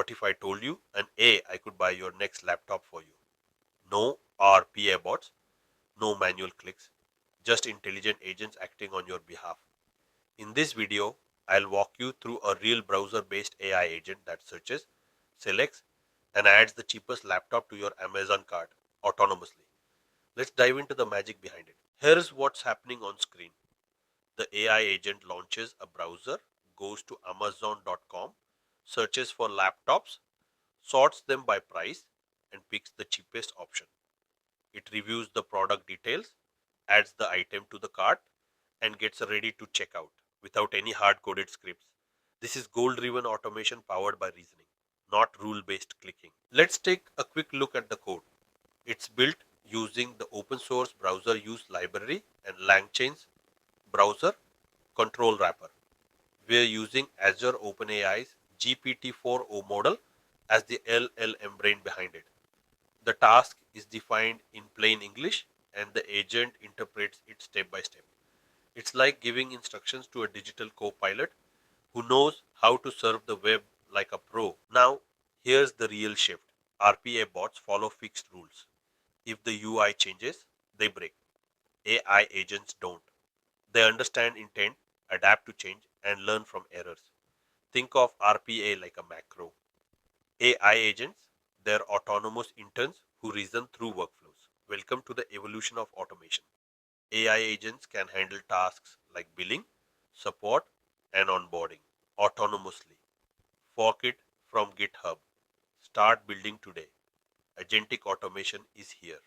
What if I told you an I could buy your next laptop for you? No RPA bots, no manual clicks, just intelligent agents acting on your behalf. In this video, I'll walk you through a real browser-based AI agent that searches, selects, and adds the cheapest laptop to your Amazon cart autonomously. Let's dive into the magic behind it. Here's what's happening on screen. The AI agent launches a browser, goes to Amazon.com, searches for laptops, sorts them by price, and picks the cheapest option. It reviews the product details, adds the item to the cart, and gets ready to check out without any hard coded scripts. This is goal driven automation powered by reasoning, not rule based clicking. Let's take a quick look at the code. It's built using the open source browser use library and LangChain's browser control wrapper. We're using Azure OpenAI's GPT-4o model as the LLM brain behind it. The task is defined in plain English and the agent interprets it step by step. It's like giving instructions to a digital co-pilot who knows how to surf the web like a pro. Now, here's the real shift. RPA bots follow fixed rules. If the UI changes, they break. AI agents don't. They understand intent, adapt to change, and learn from errors. Think of RPA like a macro. AI agents, they're autonomous interns who reason through workflows. Welcome to the evolution of automation. AI agents can handle tasks like billing, support, and onboarding autonomously. Fork it from GitHub. Start building today. Agentic automation is here.